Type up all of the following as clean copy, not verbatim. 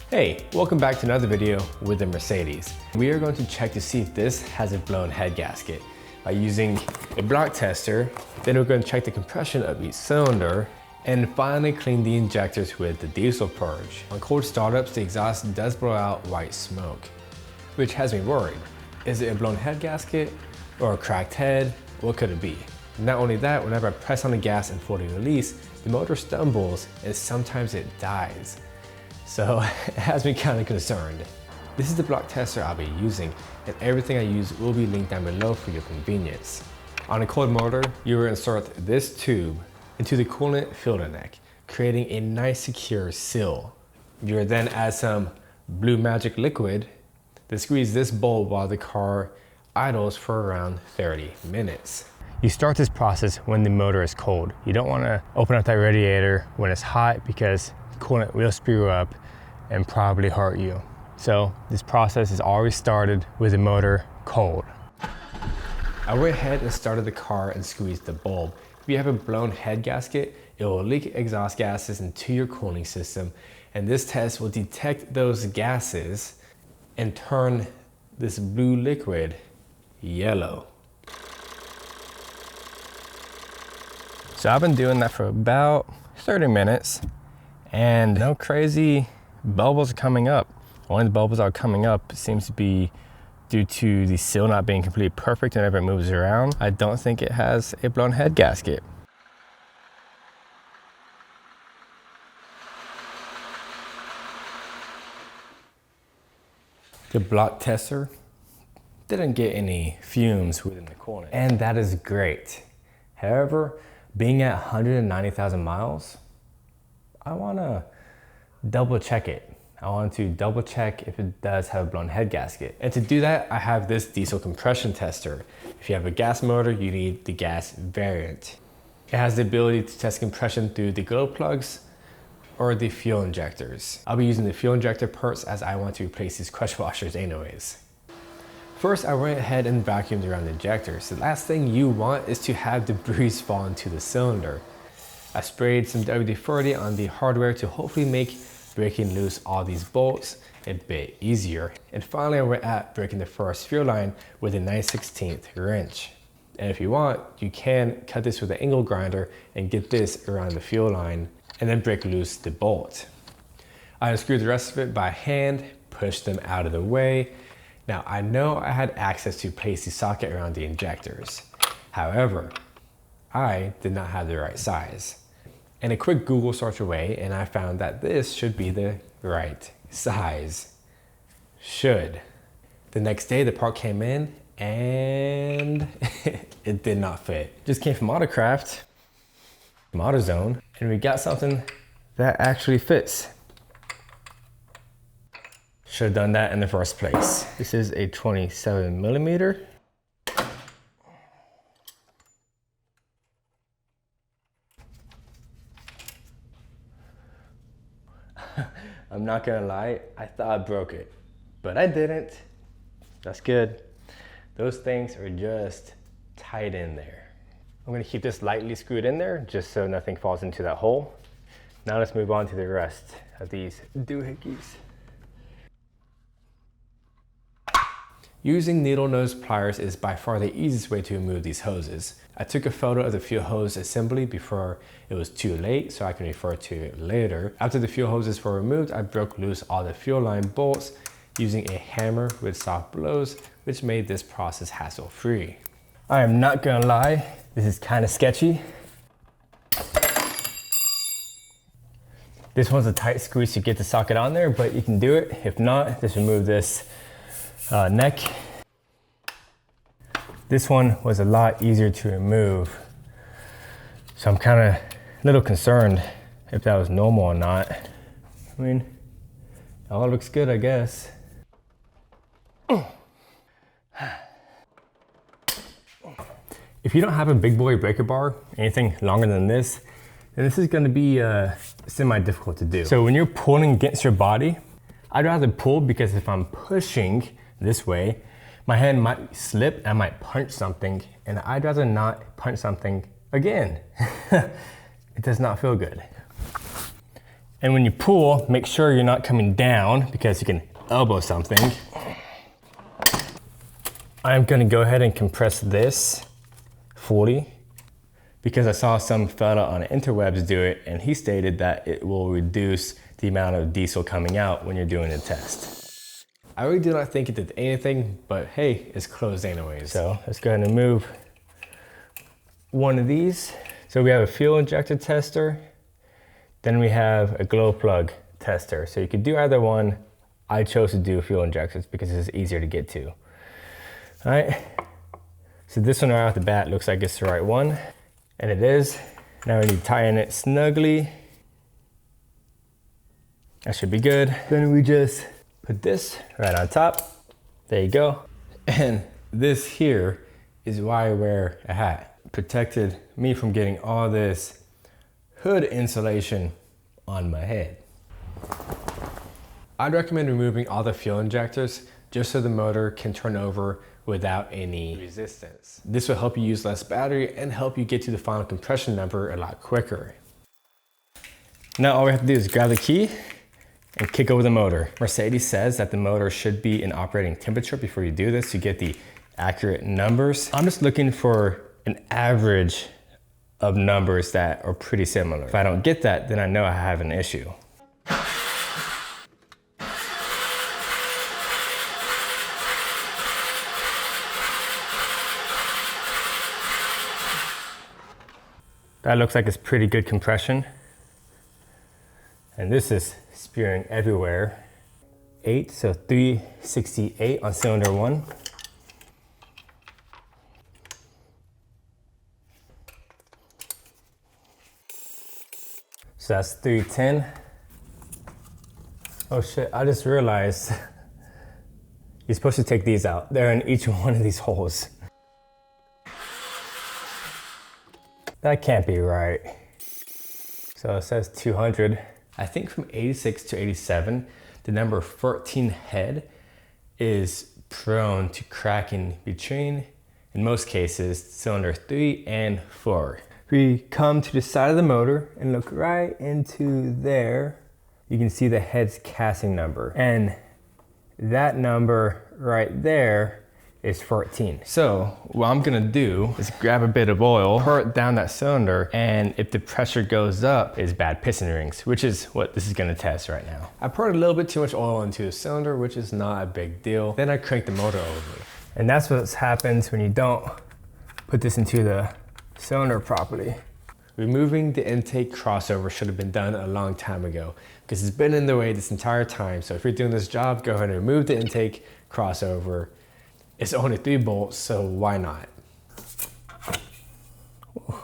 Hey, welcome back to another video with the Mercedes. We are going to check to see if this has a blown head gasket by using a block tester. Then we're going to check the compression of each cylinder and finally clean the injectors with the diesel purge. On cold startups, the exhaust does blow out white smoke, which has me worried. Is it a blown head gasket or a cracked head? What could it be? Not only that, whenever I press on the gas and fully release, the motor stumbles and sometimes it dies. So it has me kind of concerned. This is the block tester I'll be using, and everything I use will be linked down below for your convenience. On a cold motor, you will insert this tube into the coolant filter neck, creating a nice secure seal. You will then add some blue magic liquid to squeeze this bulb while the car idles for around 30 minutes. You start this process when the motor is cold. You don't want to open up that radiator when it's hot because coolant will spew up and probably hurt you. So this process is always started with the motor cold. I went ahead and started the car and squeezed the bulb. If you have a blown head gasket, it will leak exhaust gases into your cooling system, and this test will detect those gases and turn this blue liquid yellow. So I've been doing that for about 30 minutes. And no crazy bubbles are coming up. One of the bubbles that are coming up seems to be due to the seal not being completely perfect whenever it moves around. I don't think it has a blown head gasket. The block tester didn't get any fumes within the coolant, and that is great. However, being at 190,000 miles, I want to double check it. I want to double check if it does have a blown head gasket. And to do that, I have this diesel compression tester. If you have a gas motor, you need the gas variant. It has the ability to test compression through the glow plugs or the fuel injectors. I'll be using the fuel injector parts as I want to replace these crush washers anyways. First, I went ahead and vacuumed around the injectors. The last thing you want is to have debris fall into the cylinder. I sprayed some WD-40 on the hardware to hopefully make breaking loose all these bolts a bit easier. And finally, I went at breaking the first fuel line with a 9/16 wrench. And if you want, you can cut this with an angle grinder and get this around the fuel line and then break loose the bolt. I unscrewed the rest of it by hand, pushed them out of the way. Now, I know I had access to place the socket around the injectors. However, I did not have the right size. And a quick Google search away, and I found that this should be the right size. Should. The next day, the part came in, and it did not fit. Just came from Autocraft, from AutoZone, and we got something that actually fits. Should have done that in the first place. This is a 27 millimeter. I'm not gonna lie, I thought I broke it, but I didn't. That's good. Those things are just tight in there. I'm gonna keep this lightly screwed in there just so nothing falls into that hole. Now let's move on to the rest of these doohickeys. Using needle nose pliers is by far the easiest way to remove these hoses. I took a photo of the fuel hose assembly before it was too late, so I can refer to it later. After the fuel hoses were removed, I broke loose all the fuel line bolts using a hammer with soft blows, which made this process hassle-free. I am not gonna lie, this is kind of sketchy. This one's a tight squeeze to get the socket on there, but you can do it. If not, just remove this neck. This one was a lot easier to remove, so I'm kind of a little concerned if that was normal or not. I mean, it all looks good, I guess. If you don't have a big boy breaker bar, anything longer than this, then this is going to be semi-difficult to do. So when you're pulling against your body, I'd rather pull, because if I'm pushing this way, my hand might slip, I might punch something, and I'd rather not punch something again. It does not feel good. And when you pull, make sure you're not coming down because you can elbow something. I'm gonna go ahead and compress this fully because I saw some fella on the interwebs do it and he stated that it will reduce the amount of diesel coming out when you're doing a test. I really do not think it did anything, but hey, it's closed anyways. So let's go ahead and remove one of these. So we have a fuel injector tester, then we have a glow plug tester. So you could do either one. I chose to do fuel injectors because it's easier to get to. All right, so this one right off the bat looks like it's the right one, and it is. Now we need to tie in it snugly. That should be good. Then we just put this right on top. There you go. And this here is why I wear a hat. Protected me from getting all this hood insulation on my head. I'd recommend removing all the fuel injectors just so the motor can turn over without any resistance. This will help you use less battery and help you get to the final compression number a lot quicker. Now all we have to do is grab the key and kick over the motor. Mercedes says that the motor should be in operating temperature before you do this to get the accurate numbers. I'm just looking for an average of numbers that are pretty similar. If I don't get that, then I know I have an issue. That looks like it's pretty good compression. And this is spewing everywhere. 8, so 368 on cylinder 1. So that's 310. Oh shit, I just realized you're supposed to take these out. They're in each one of these holes. That can't be right. So it says 200. I think from 86 to 87, the number 13 head is prone to cracking between, in most cases, cylinder 3 and 4. We come to the side of the motor and look right into there. You can see the head's casting number. And that number right there is 14. So what I'm gonna do is grab a bit of oil, pour it down that cylinder, and if the pressure goes up, it's bad piston rings, which is what this is gonna test right now. I poured a little bit too much oil into the cylinder, which is not a big deal. Then I crank the motor over. And that's what happens when you don't put this into the cylinder properly. Removing the intake crossover should have been done a long time ago because it's been in the way this entire time. So if you're doing this job, go ahead and remove the intake crossover. It's only 3 bolts, so why not? Ooh,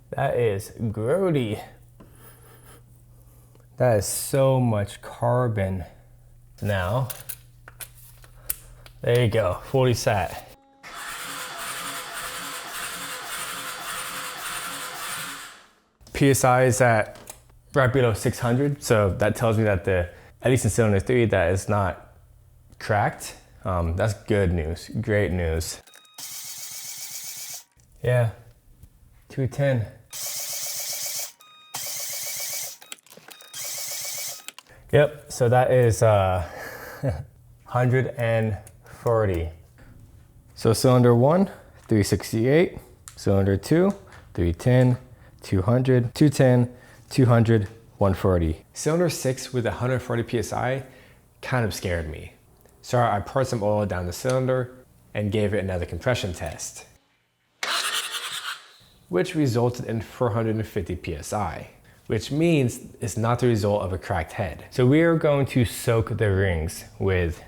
that is grody. That is so much carbon. Now, there you go, fully sat. PSI is at right below 600, so that tells me that at least in cylinder 3, that is not cracked. That's good news, great news. Yeah, 210. Yep, so that is 140. So cylinder 1, 368, cylinder 2, 310, 200, 210, 200, 140. Cylinder 6 with 140 PSI kind of scared me. So I poured some oil down the cylinder and gave it another compression test, which resulted in 450 PSI, which means it's not the result of a cracked head. So we are going to soak the rings with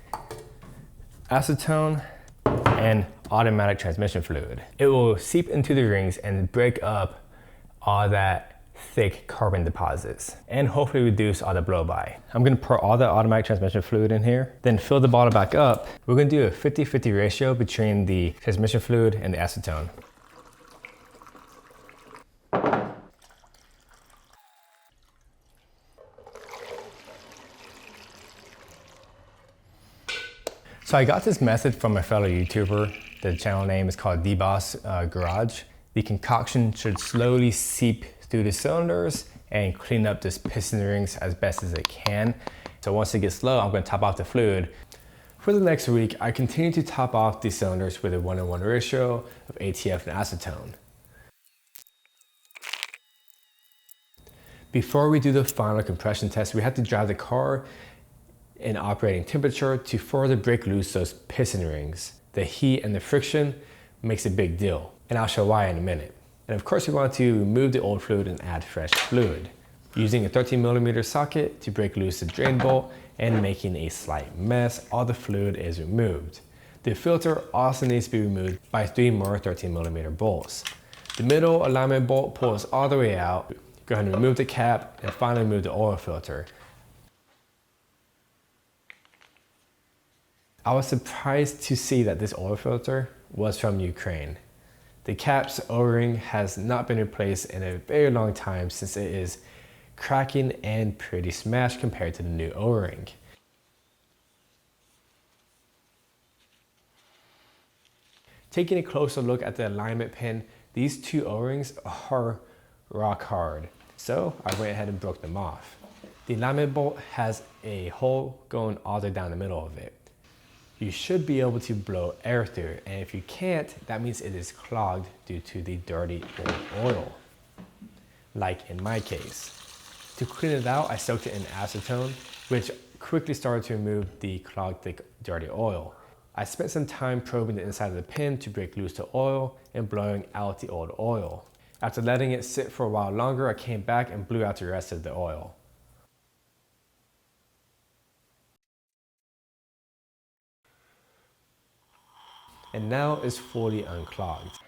acetone and automatic transmission fluid. It will seep into the rings and break up all that thick carbon deposits and hopefully reduce all the blow-by. I'm gonna pour all the automatic transmission fluid in here, then fill the bottle back up. We're gonna do a 50-50 ratio between the transmission fluid and the acetone. So I got this method from a fellow YouTuber. The channel name is called D-Boss Garage. The concoction should slowly seep through the cylinders and clean up this piston rings as best as it can. So once it gets low, I'm gonna top off the fluid. For the next week, I continue to top off the cylinders with a 1:1 ratio of ATF and acetone. Before we do the final compression test, we have to drive the car in operating temperature to further break loose those piston rings. The heat and the friction makes a big deal, and I'll show why in a minute. And of course, we want to remove the old fluid and add fresh fluid, using a 13mm socket to break loose the drain bolt and making a slight mess. All the fluid is removed. The filter also needs to be removed by 3 more 13mm bolts. The middle alignment bolt pulls all the way out. Go ahead and remove the cap and finally remove the oil filter. I was surprised to see that this oil filter was from Ukraine. The cap's O-ring has not been replaced in a very long time since it is cracking and pretty smashed compared to the new O-ring. Taking a closer look at the alignment pin, these 2 O-rings are rock hard. So I went ahead and broke them off. The alignment bolt has a hole going all the way down the middle of it. You should be able to blow air through it, and if you can't, that means it is clogged due to the dirty old oil, like in my case. To clean it out, I soaked it in acetone, which quickly started to remove the clogged, thick, dirty oil. I spent some time probing the inside of the pin to break loose the oil and blowing out the old oil. After letting it sit for a while longer, I came back and blew out the rest of the oil. And now it's fully unclogged.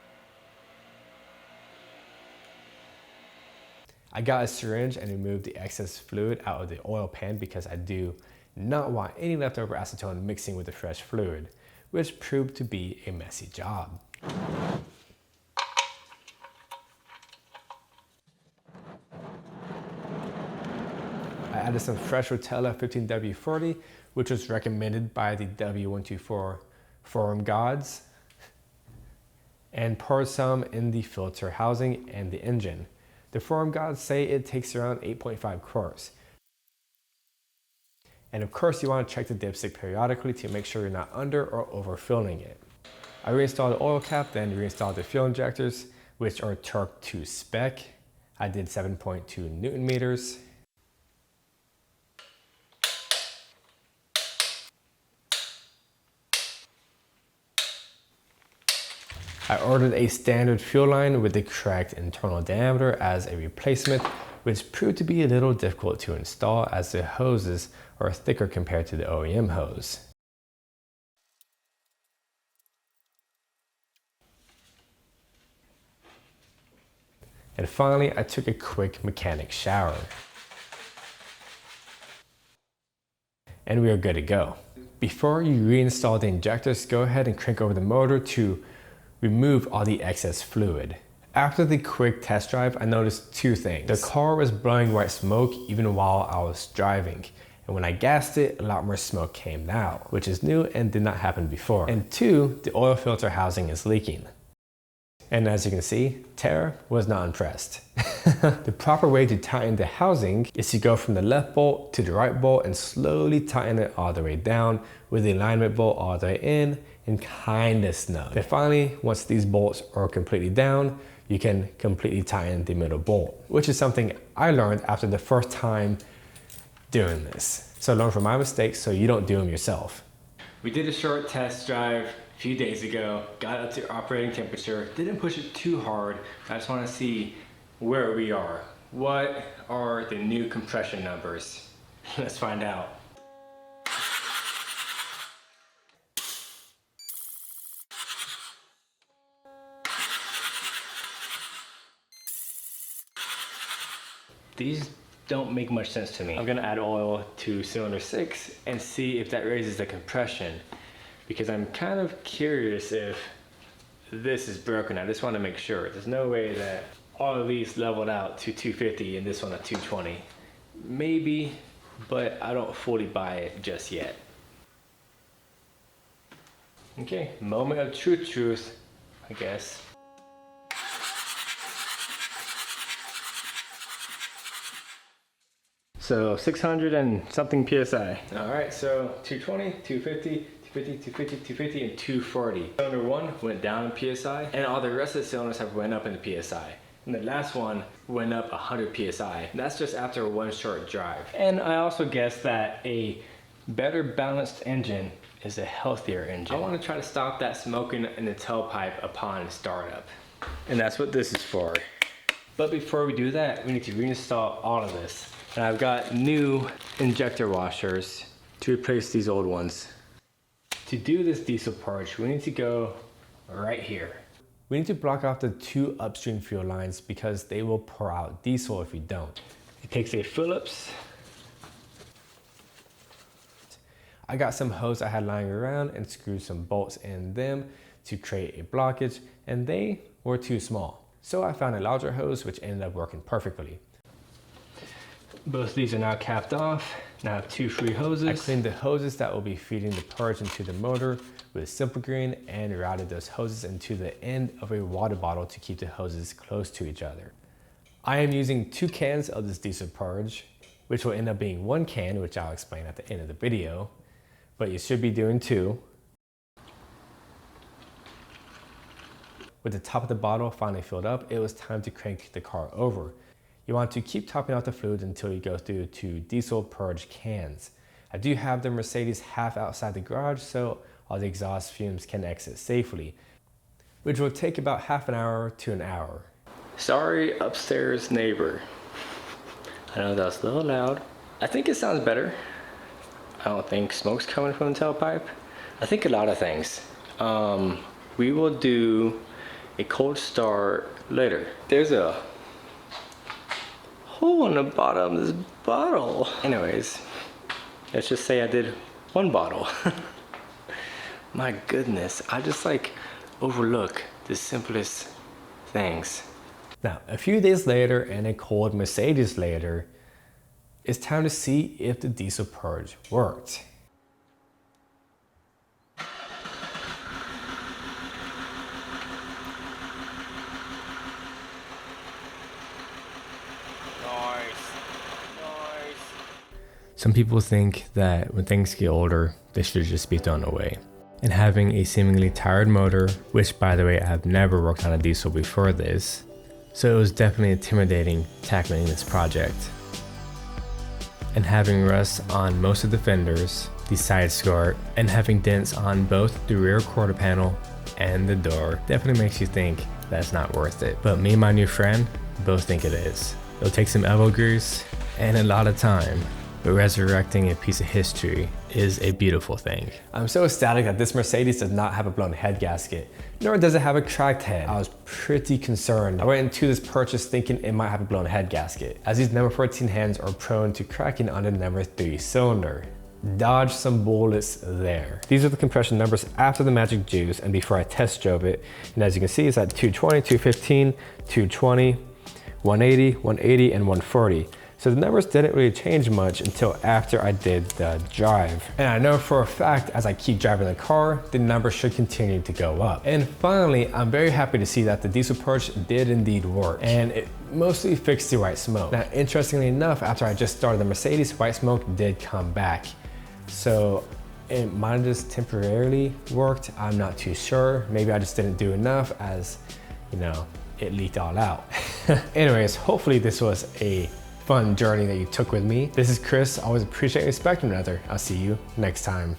I got a syringe and removed the excess fluid out of the oil pan because I do not want any leftover acetone mixing with the fresh fluid, which proved to be a messy job. I added some fresh Rotella 15W40, which was recommended by the W124 forum gods, and poured some in the filter housing and the engine. The forum gods say it takes around 8.5 quarts. And of course, you want to check the dipstick periodically to make sure you're not under or overfilling it. I reinstalled the oil cap, then reinstalled the fuel injectors, which are torqued to spec. I did 7.2 Newton meters. I ordered a standard fuel line with the correct internal diameter as a replacement, which proved to be a little difficult to install as the hoses are thicker compared to the OEM hose. And finally, I took a quick mechanic shower. And we are good to go. Before you reinstall the injectors, go ahead and crank over the motor to remove all the excess fluid. After the quick test drive, I noticed 2 things. The car was blowing white smoke even while I was driving. And when I gassed it, a lot more smoke came out, which is new and did not happen before. And 2, the oil filter housing is leaking. And as you can see, Tara was not impressed. The proper way to tighten the housing is to go from the left bolt to the right bolt and slowly tighten it all the way down with the alignment bolt all the way in and kind of snug. Then finally, once these bolts are completely down, you can completely tighten the middle bolt, which is something I learned after the first time doing this. So learn from my mistakes so you don't do them yourself. We did a short test drive a few days ago, got up to operating temperature, didn't push it too hard. I just want to see where we are. What are the new compression numbers? Let's find out. These don't make much sense to me. I'm gonna add oil to cylinder 6 and see if that raises the compression, because I'm kind of curious if this is broken. I just want to make sure. There's no way that all of these leveled out to 250 and this one at 220. Maybe, but I don't fully buy it just yet. Okay, moment of truth, I guess. So 600 and something PSI. All right, so 220, 250, 250, 250, 250, and 240. Cylinder 1 went down in PSI, and all the rest of the cylinders have went up in the PSI. And the last one went up 100 PSI. And that's just after one short drive. And I also guess that a better balanced engine is a healthier engine. I want to try to stop that smoking in the tailpipe upon startup. And that's what this is for. But before we do that, we need to reinstall all of this. And I've got new injector washers to replace these old ones. To do this diesel purge, we need to go right here. We need to block off the 2 upstream fuel lines because they will pour out diesel if we don't. It takes a Phillips. I got some hose I had lying around and screwed some bolts in them to create a blockage, and they were too small. So I found a larger hose which ended up working perfectly. Both of these are now capped off. Now I have 2 free hoses. I cleaned the hoses that will be feeding the purge into the motor with Simple Green and routed those hoses into the end of a water bottle to keep the hoses close to each other. I am using 2 cans of this diesel purge, which will end up being 1 can, which I'll explain at the end of the video, but you should be doing 2. With the top of the bottle finally filled up, it was time to crank the car over. You want to keep topping out the fluids until you go through 2 diesel purge cans. I do have the Mercedes half outside the garage, so all the exhaust fumes can exit safely, which will take about half an hour to an hour. Sorry, upstairs neighbor. I know that's a little loud. I think it sounds better. I don't think smoke's coming from the tailpipe. I think a lot of things. We will do a cold start later. There's a hole in the bottom of this bottle. Anyways, let's just say I did 1 bottle. My goodness, I just like overlook the simplest things. Now, a few days later and a cold Mercedes later, it's time to see if the diesel purge worked. Some people think that when things get older, they should just be thrown away. And having a seemingly tired motor, which by the way, I've never worked on a diesel before this, so it was definitely intimidating tackling this project. And having rust on most of the fenders, the side skirt, and having dents on both the rear quarter panel and the door definitely makes you think that's not worth it. But me and my new friend both think it is. It'll take some elbow grease and a lot of time, but resurrecting a piece of history is a beautiful thing. I'm so ecstatic that this Mercedes does not have a blown head gasket, nor does it have a cracked head. I was pretty concerned. I went into this purchase thinking it might have a blown head gasket, as these number 14 hands are prone to cracking under the number 3 cylinder. Dodge some bullets there. These are the compression numbers after the magic juice and before I test drove it. And as you can see, it's at 220, 215, 220, 180, 180, and 140. So the numbers didn't really change much until after I did the drive. And I know for a fact, as I keep driving the car, the numbers should continue to go up. And finally, I'm very happy to see that the diesel purge did indeed work. And it mostly fixed the white smoke. Now, interestingly enough, after I just started the Mercedes, white smoke did come back. So it might have just temporarily worked. I'm not too sure. Maybe I just didn't do enough, as you know, it leaked all out. Anyways, hopefully this was a fun journey that you took with me. This is Chris. Always appreciate, respect one another. I'll see you next time.